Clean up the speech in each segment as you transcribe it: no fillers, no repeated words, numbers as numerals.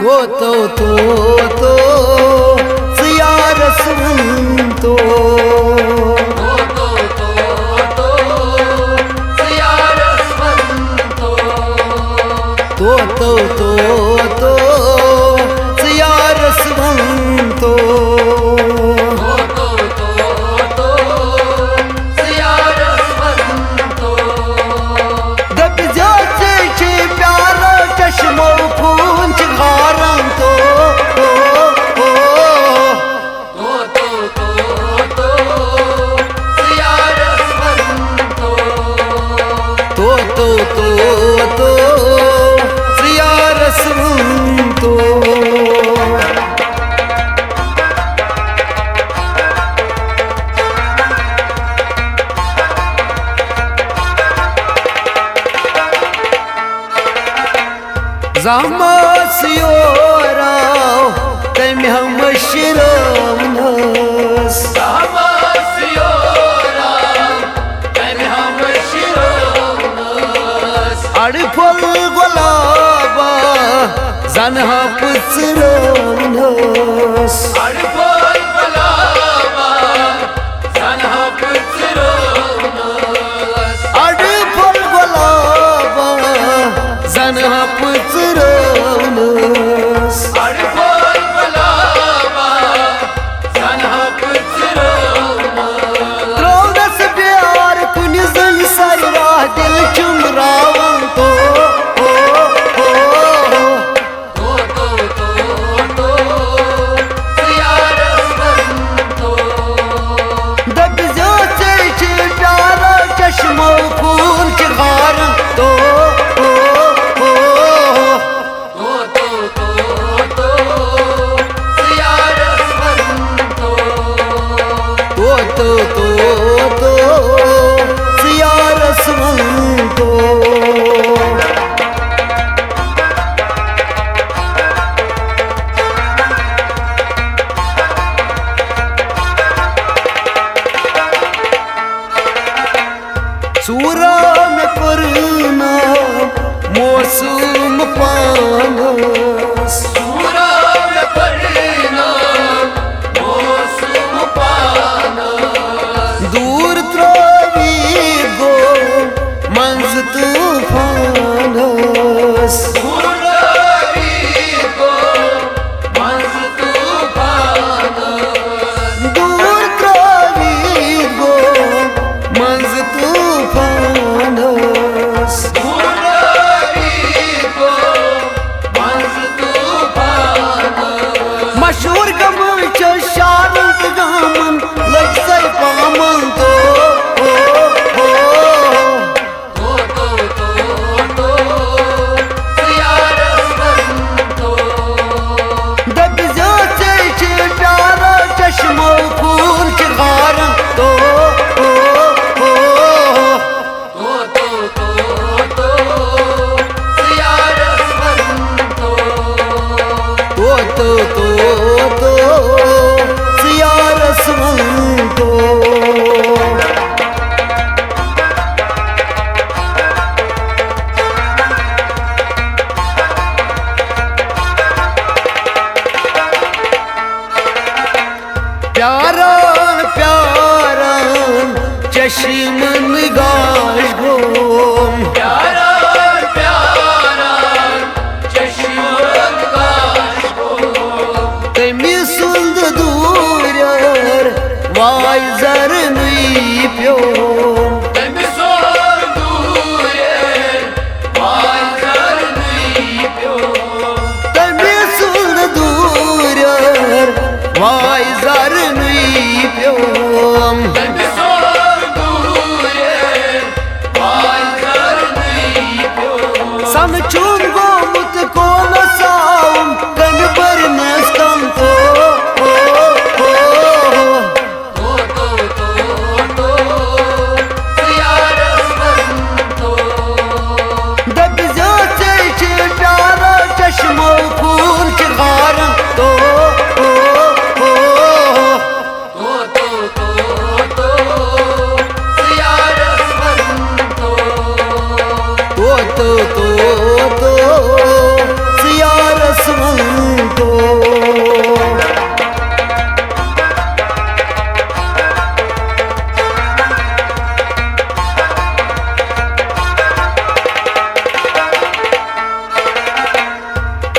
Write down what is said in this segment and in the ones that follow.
तो सियार सुन तो सियार सुन तो सियार सुन तो सियार सुन तो दब जाते छे प्यारा चश्मो खून चिघारन तो सियार सुन तो सियार सुन तो Zamasiora tem hamashiranas Zamasiora tem hamashiranas Adipal golaba zanha putsiranas Adipal golaba zanha putsiranas Adipal golaba zanha putsiranas Adipal golaba zanha putsiranas Traudas pyar kuni zan sayra dil chumravan to सियार सुन तो दब जाते छे प्यारा चश्मो खून चिघारन तो सियार सुन तो सियार सुन तो सूरा में परना मौसम पानस सूरा में परना मौसम पानस दूर त्रावी गो मंज तूफानस दूरावी को मंज तूफानस दूर त्रावी गो मंज तूफानस दूरावी को मंज तूफानस मशहूर गमन च शारत गमन लग सर पामन तो सियार सुन तो दब जाते छे प्यारा चश्मो खून चिघारन तो सियार सुन तो सियार सुन तो प्यारान प्यारान चश्मन गाश गोम प्यारा प्यारा चश्मन गाश को तमी सुंद दूर वाय जर नुई प्योम तमिसोर दूरे वाजर नहीं प्यो तमी सुंद दूर वाय जर नुई प्योम तमिसोर दूरे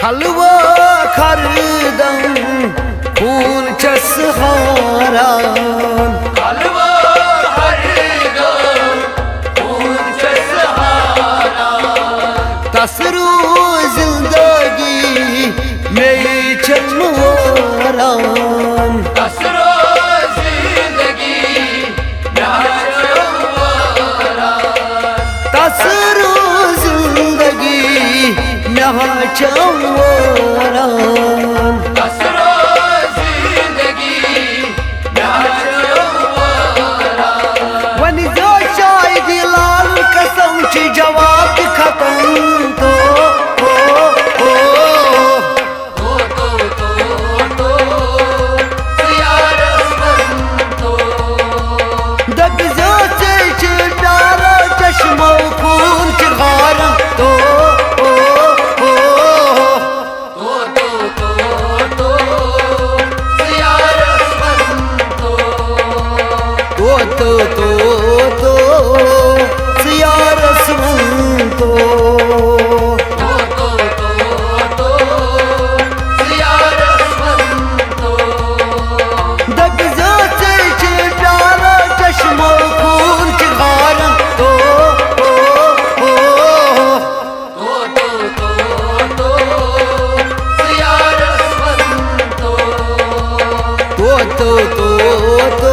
हलवा खरदम खून चस हारान हलवा हरदम पूंछ सहारा तसरू जिंदगी में चमवारान कसरो जिंदगी नाचवारा तसरू जिंदगी में चमवारान कसरो जिंदगी नाचवारा वनी जो शायद लाल कसम ची जवाब खत्म तो सियारस दग जो से प्यारा चश्मो खून ची खारम तो सियारस तो सियारस तो दग जो से प्यारा चश्मो खून ची खारम तो तो